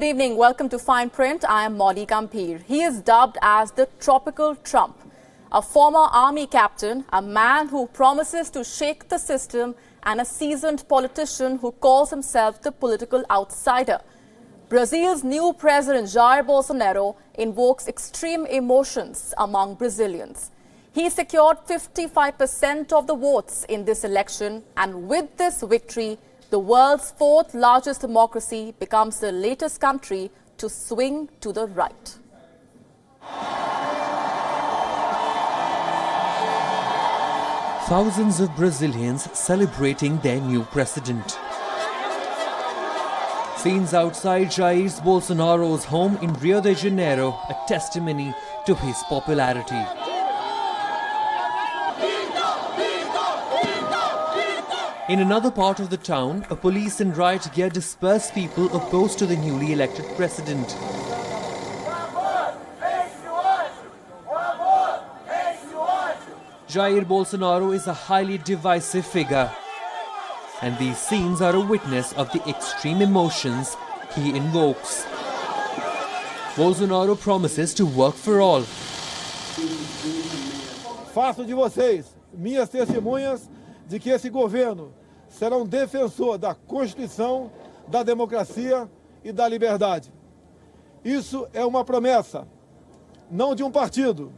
evening. Welcome to Fine Print. I am Molly Gambhir. He is dubbed as the Tropical Trump, a former army captain, a man who promises to shake the system, and a seasoned politician who calls himself the political outsider. Brazil's new president, Jair Bolsonaro, invokes extreme emotions among Brazilians. He secured 55% of the votes in this election, and with this victory, the world's fourth largest democracy becomes the latest country to swing to the right. Thousands of Brazilians celebrating their new president. Scenes outside Jair Bolsonaro's home in Rio de Janeiro, a testimony to his popularity. In another part of the town, a police and riot gear dispersed people opposed to the newly elected president. Jair Bolsonaro is a highly divisive figure, and these scenes are a witness of the extreme emotions he invokes. Bolsonaro promises to work for all. Faço de vocês minhas testemunhas de que esse governo será defensor da Constituição, da democracia e da liberdade. Isso é uma promessa, não de partido.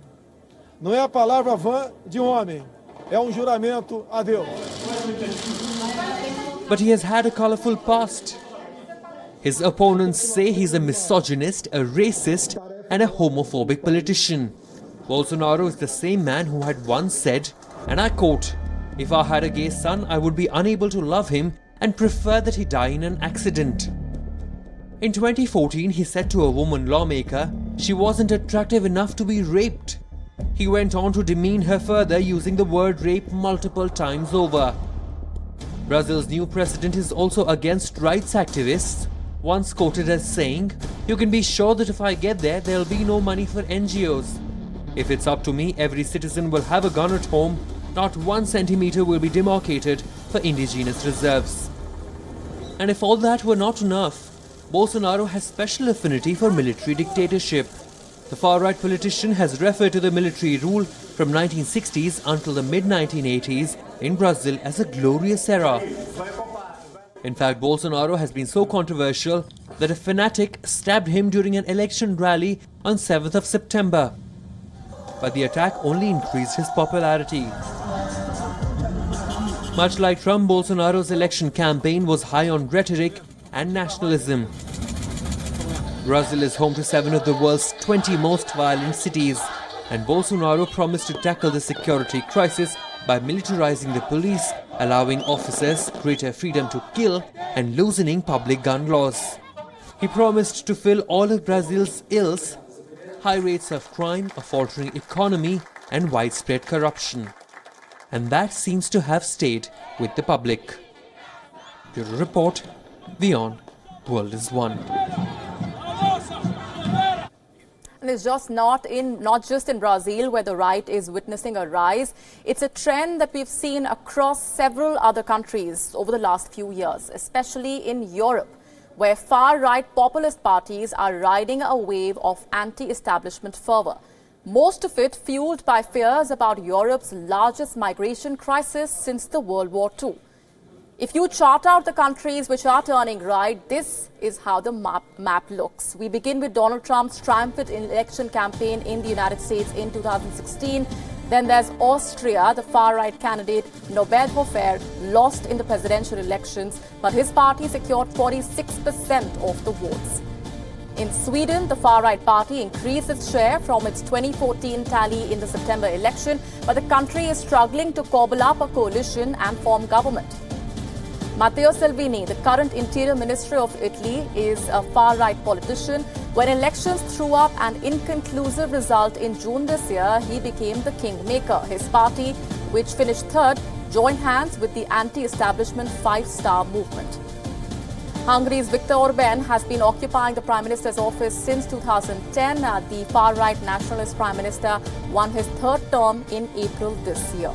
Não é a palavra vã de homem, é juramento a Deus. But he has had a colorful past. His opponents say he's a misogynist, a racist, and a homophobic politician. Bolsonaro is the same man who had once said, and I quote, "If I had a gay son, I would be unable to love him and prefer that he die in an accident." In 2014, he said to a woman lawmaker, she wasn't attractive enough to be raped. He went on to demean her further, using the word rape multiple times over. Brazil's new president is also against rights activists, once quoted as saying, "You can be sure that if I get there, there'll be no money for NGOs. If it's up to me, every citizen will have a gun at home. Not 1 centimeter will be demarcated for indigenous reserves." And if all that were not enough, Bolsonaro has special affinity for military dictatorship. The far-right politician has referred to the military rule from 1960s until the mid-1980s in Brazil as a glorious era. In fact, Bolsonaro has been so controversial that a fanatic stabbed him during an election rally on 7th of September. But the attack only increased his popularity. Much like Trump, Bolsonaro's election campaign was high on rhetoric and nationalism. Brazil is home to 7 of the world's 20 most violent cities, and Bolsonaro promised to tackle the security crisis by militarizing the police, allowing officers greater freedom to kill, and loosening public gun laws. He promised to fill all of Brazil's ills: high rates of crime, a faltering economy, and widespread corruption. And that seems to have stayed with the public. Bureau Report, WION, World is One. And it's just not just in Brazil where the right is witnessing a rise. It's a trend that we've seen across several other countries over the last few years, especially in Europe, where far-right populist parties are riding a wave of anti-establishment fervor. Most of it fueled by fears about Europe's largest migration crisis since the World War II. If you chart out the countries which are turning right, this is how the map looks. We begin with Donald Trump's triumphant election campaign in the United States in 2016. Then there's Austria. The far-right candidate Norbert Hofer lost in the presidential elections, but his party secured 46% of the votes. In Sweden, the far-right party increased its share from its 2014 tally in the September election, but the country is struggling to cobble up a coalition and form government. Matteo Salvini, the current Interior Minister of Italy, is a far-right politician. When elections threw up an inconclusive result in June this year, he became the kingmaker. His party, which finished third, joined hands with the anti-establishment Five-Star Movement. Hungary's Viktor Orbán has been occupying the Prime Minister's office since 2010. The far-right nationalist Prime Minister won his third term in April this year.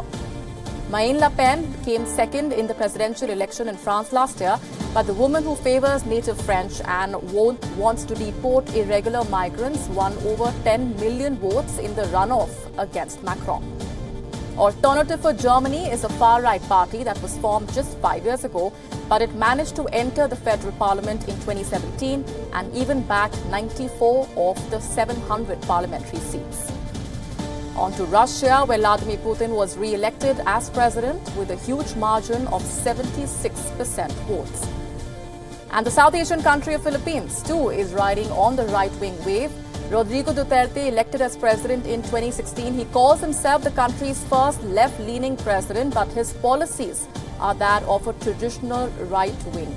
Marine Le Pen came second in the presidential election in France last year. But the woman who favors native French and wants to deport irregular migrants won over 10 million votes in the runoff against Macron. Alternative for Germany is a far-right party that was formed just 5 years ago, but it managed to enter the federal parliament in 2017 and even backed 94 of the 700 parliamentary seats. On to Russia, where Vladimir Putin was re-elected as president with a huge margin of 76% votes. And the South Asian country of Philippines, too, is riding on the right-wing wave. Rodrigo Duterte, elected as president in 2016, he calls himself the country's first left-leaning president, but his policies are that of a traditional right-wing